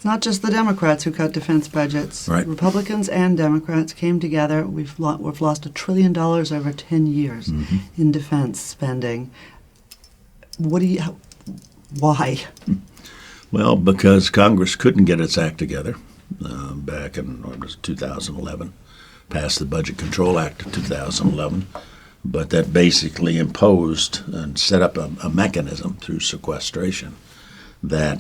It's not just the Democrats who cut defense budgets. Right. Republicans and Democrats came together. We've lost $1 trillion over 10 years in defense spending. Why? Well, because Congress couldn't get its act together back in 2011, passed the Budget Control Act of 2011, but that basically imposed and set up a mechanism through sequestration that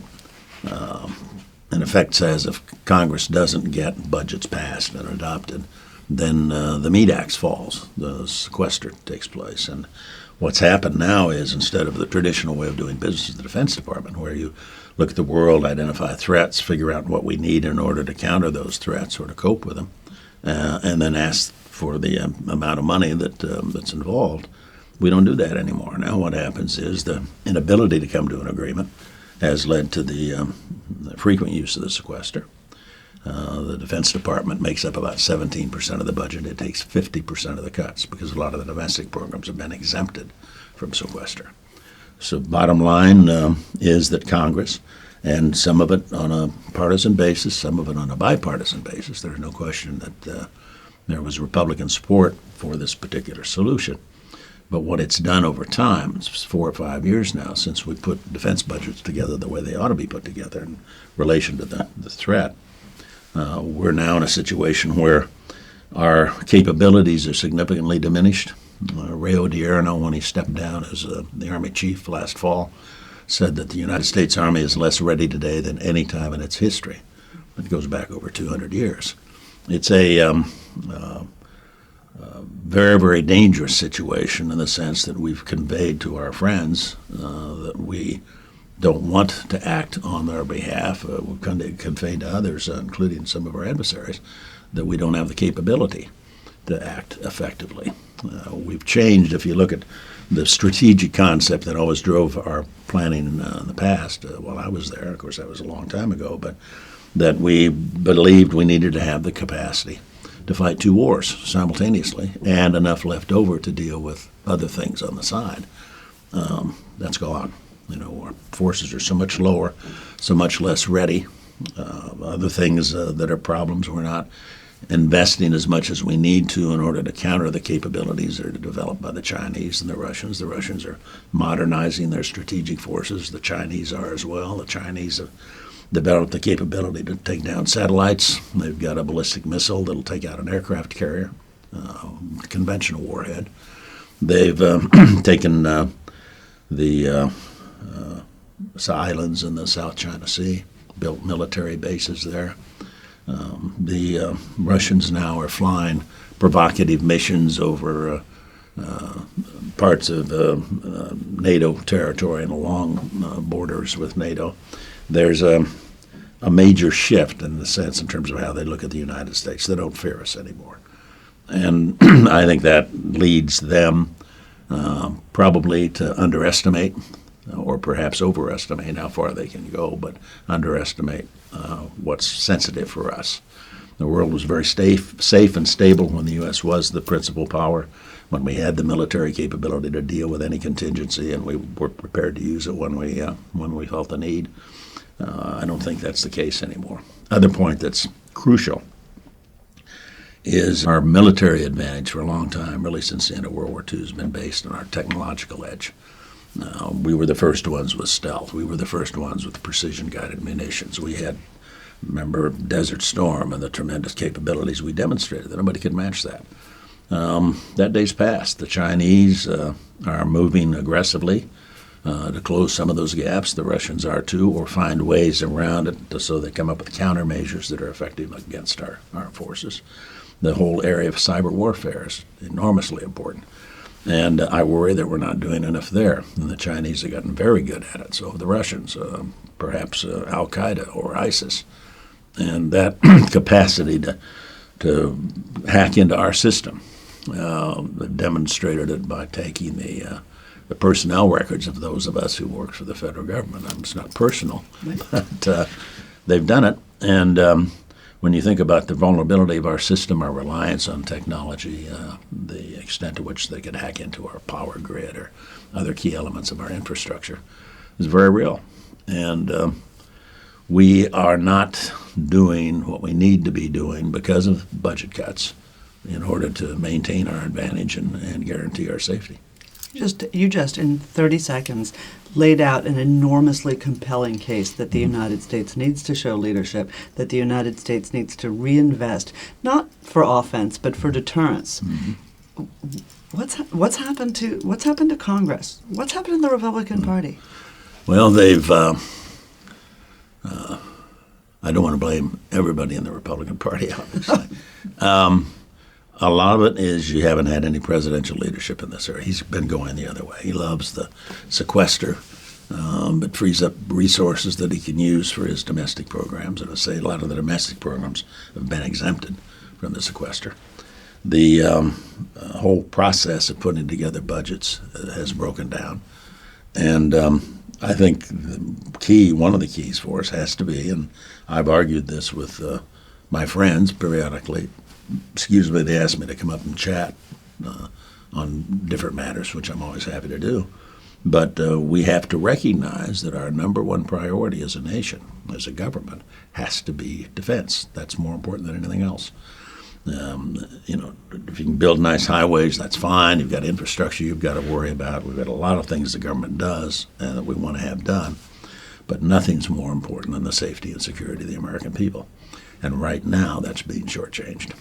in effect says if Congress doesn't get budgets passed and adopted, then the Meat Act falls, the sequester takes place. And what's happened now is instead of the traditional way of doing business in the Defense Department, where you look at the world, identify threats, figure out what we need in order to counter those threats or to cope with them, and then ask for the amount of money that's involved, we don't do that anymore. Now what happens is the inability to come to an agreement has led to the frequent use of the sequester. The Defense Department makes up about 17% of the budget. It takes 50% of the cuts because a lot of the domestic programs have been exempted from sequester. So bottom line is that Congress, and some of it on a partisan basis, some of it on a bipartisan basis, there's no question that there was Republican support for this particular solution. But what it's done over time, it's 4 or 5 years now since we put defense budgets together the way they ought to be put together in relation to the threat. We're now in a situation where our capabilities are significantly diminished. Ray Odierno, when he stepped down as the Army chief last fall, said that the United States Army is less ready today than any time in its history. It goes back over 200 years. It's a very, very dangerous situation in the sense that we've conveyed to our friends that we don't want to act on their behalf. We've conveyed to others, including some of our adversaries, that we don't have the capability to act effectively. We've changed, if you look at the strategic concept that always drove our planning in the past, while I was there, of course that was a long time ago, but that we believed we needed to have the capacity to fight 2 wars simultaneously and enough left over to deal with other things on the side. That's gone. Our forces are so much lower, so much less ready. Other things that are problems, we're not investing as much as we need to in order to counter the capabilities that are developed by the Chinese and the Russians. The Russians are modernizing their strategic forces. The Chinese are as well. The Chinese have developed the capability to take down satellites. They've got a ballistic missile that'll take out an aircraft carrier, conventional warhead. They've taken the islands in the South China Sea, built military bases there. The Russians now are flying provocative missions over parts of NATO territory and along borders with NATO. There's a major shift in the sense in terms of how they look at the United States. They don't fear us anymore. And I think that leads them probably to underestimate or perhaps overestimate how far they can go, but underestimate what's sensitive for us. The world was very safe and stable when the U.S. was the principal power, when we had the military capability to deal with any contingency, and we were prepared to use it when we felt the need. I don't think that's the case anymore. Other point that's crucial is our military advantage for a long time, really since the end of World War II, has been based on our technological edge. We were the first ones with stealth. We were the first ones with precision-guided munitions. We had, remember, Desert Storm and the tremendous capabilities we demonstrated. Nobody could match that. That day's past. The Chinese are moving aggressively to close some of those gaps. The Russians are too, or find ways around it so they come up with countermeasures that are effective against our forces. The whole area of cyber warfare is enormously important. And I worry that we're not doing enough there. And the Chinese have gotten very good at it. So have the Russians, perhaps Al-Qaeda or ISIS. And that capacity to hack into our system, demonstrated it by taking the personnel records of those of us who worked for the federal government. It's not personal, but they've done it. And when you think about the vulnerability of our system, our reliance on technology, the extent to which they could hack into our power grid or other key elements of our infrastructure is very real. And we are not doing what we need to be doing because of budget cuts in order to maintain our advantage and guarantee our safety. You just, in 30 seconds, laid out an enormously compelling case that the United States needs to show leadership, that the United States needs to reinvest, not for offense, but for deterrence. What's happened to Congress? What's happened in the Republican Party? Well, they've. I don't want to blame everybody in the Republican Party, obviously. A lot of it is you haven't had any presidential leadership in this area. He's been going the other way. He loves the sequester, but frees up resources that he can use for his domestic programs. And I say a lot of the domestic programs have been exempted from the sequester. The whole process of putting together budgets has broken down. And I think one of the keys for us has to be, and I've argued this with my friends periodically. They ask me to come up and chat on different matters, which I'm always happy to do. But we have to recognize that our number one priority as a nation, as a government, has to be defense. That's more important than anything else. If you can build nice highways, that's fine. You've got infrastructure you've got to worry about. We've got a lot of things the government does that we want to have done. But nothing's more important than the safety and security of the American people. And right now, that's being shortchanged.